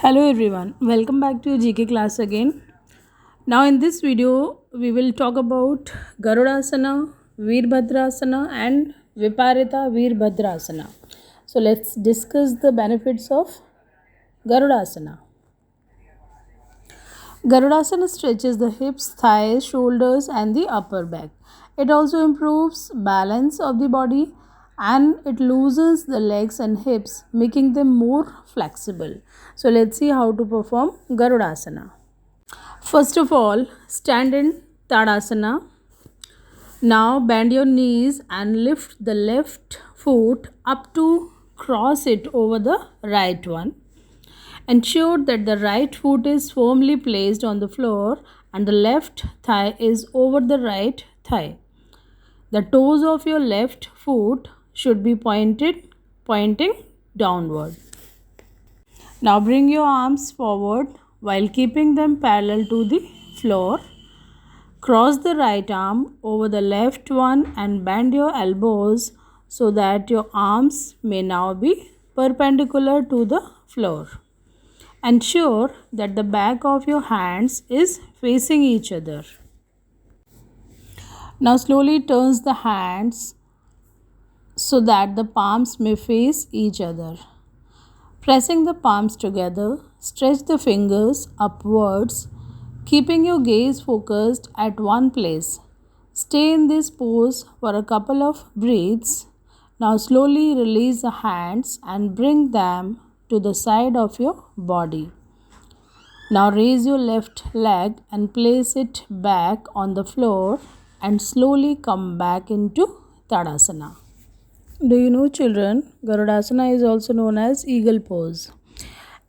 Hello everyone, welcome back to GK class again. Now in this video we will talk about Garudasana, Veerbhadrasana and Viparita Veerbhadrasana. So let's discuss the benefits of Garudasana. Garudasana stretches the hips, thighs, shoulders and the upper back. It also improves balance of the body and it loosens the legs and hips, making them more flexible. So let's see how to perform Garudasana. First of all, stand in Tadasana. Now bend your knees and lift the left foot up to cross it over the right one. Ensure that the right foot is firmly placed on the floor and the left thigh is over the right thigh. The toes of your left foot should be pointing downward. Now bring your arms forward while keeping them parallel to the floor. Cross the right arm over the left one and bend your elbows so that your arms may now be perpendicular to the floor. Ensure that the back of your hands is facing each other. Now slowly turn the hands so that the palms may face each other. Pressing the palms together, stretch the fingers upwards, keeping your gaze focused at one place. Stay in this pose for a couple of breaths. Now slowly release the hands and bring them to the side of your body. Now raise your left leg and place it back on the floor and slowly come back into Tadasana. Do you know, children, Garudasana is also known as eagle pose.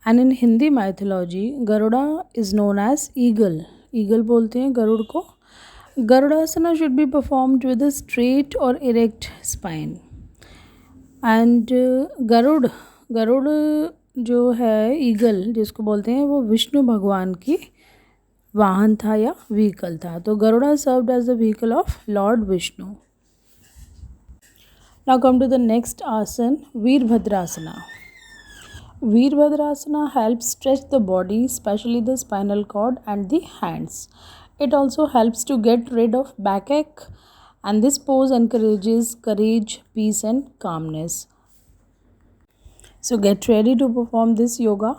And in Hindi mythology, Garuda is known as eagle. Eagle बोलते हैं गरुड़ को. Garudasana should be performed with a straight or erect spine. And Garuda जो है eagle जिसको बोलते हैं वो विष्णु भगवान की वाहन था या व्हीकल था. तो Garuda served as the vehicle of lord Vishnu. Now come to the next asana, Veerbhadrasana. Veerbhadrasana helps stretch the body, especially the spinal cord and the hands. It also helps to get rid of backache, and this pose encourages courage, peace and calmness. So get ready to perform this yoga.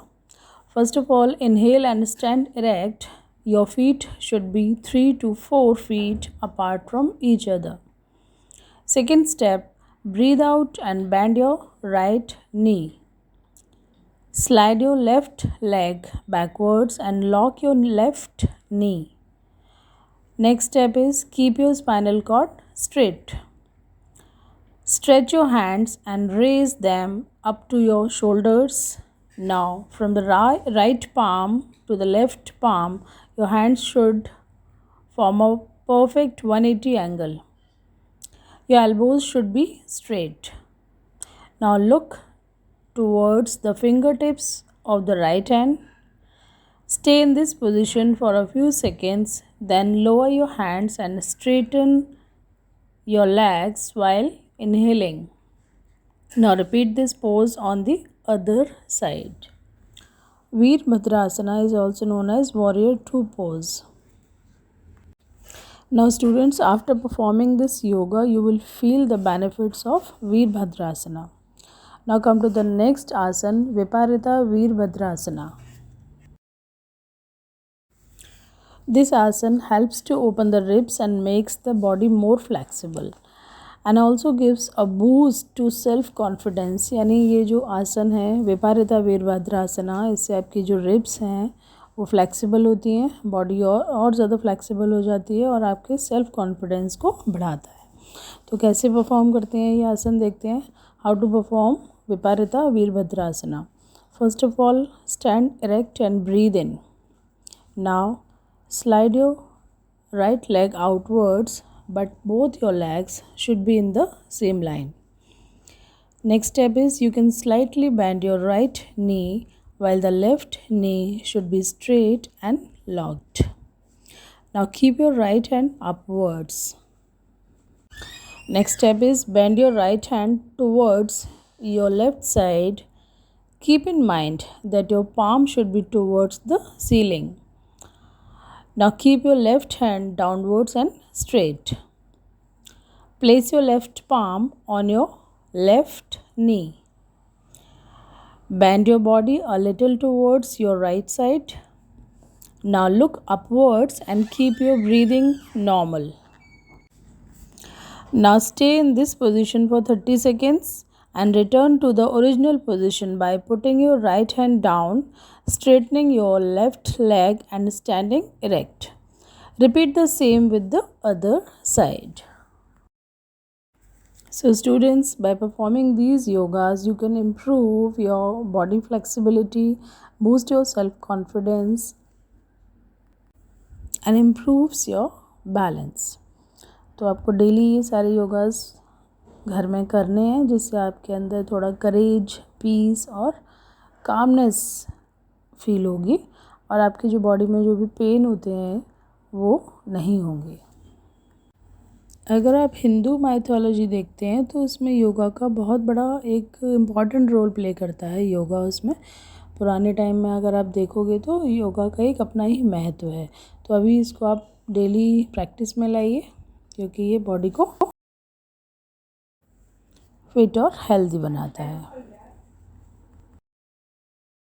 First of all, inhale and stand erect. Your feet should be 3 to 4 feet apart from each other. Second step, breathe out and bend your right knee. Slide your left leg backwards and lock your left knee. Next step is keep your spinal cord straight. Stretch your hands and raise them up to your shoulders. Now, from the right palm to the left palm, your hands should form a perfect 180 angle. Your elbows should be straight. Now look towards the fingertips of the right hand. Stay in this position for a few seconds, then lower your hands and straighten your legs while inhaling. Now repeat this pose on the other side. Veerbhadrasana is also known as Warrior 2 pose. Now students, after performing this yoga, you will feel the benefits of Veerbhadrasana. Now come to the next asana, Viparita Veerbhadrasana. This asana helps to open the ribs and makes the body more flexible and also gives a boost to self confidence. यानी ये जो आसन है विपरीता वीरभद्रासना, इससे आपकी जो ribs हैं वो फ्लेक्सिबल होती हैं, बॉडी और ज़्यादा फ्लेक्सिबल हो जाती है और आपके सेल्फ कॉन्फिडेंस को बढ़ाता है. तो कैसे परफॉर्म करते हैं ये आसन देखते हैं. How to perform Viparita Virabhadrasana. First of all, stand erect and breathe in. Now slide your right leg outwards, but both your legs should be in the same line. Next step is you can slightly bend your right knee while the left knee should be straight and locked. Now keep your right hand upwards. Next step is bend your right hand towards your left side. Keep in mind that your palm should be towards the ceiling. Now keep your left hand downwards and straight. Place your left palm on your left knee. Bend your body a little towards your right side. Now look upwards and keep your breathing normal. Now stay in this position for 30 seconds and return to the original position by putting your right hand down, straightening your left leg and standing erect. Repeat the same with the other side. So students, by performing these yogas, you can improve your body flexibility, boost your self-confidence and improves your balance. तो आपको daily ये सारे योगास घर में करने हैं जिससे आपके अंदर थोड़ा करेज, पीस और कामनेस फील होगी और आपकी जो बॉडी में जो भी पेन होते हैं वो नहीं होंगे। अगर आप हिंदू माइथोलॉजी देखते हैं तो उसमें योगा का बहुत बड़ा एक इम्पॉर्टेंट रोल प्ले करता है योगा। उसमें पुराने टाइम में अगर आप देखोगे तो योगा का एक अपना ही महत्व है। तो अभी इसको आप डेली प्रैक्टिस में लाइए क्योंकि ये बॉडी को फिट और हेल्दी बनाता है।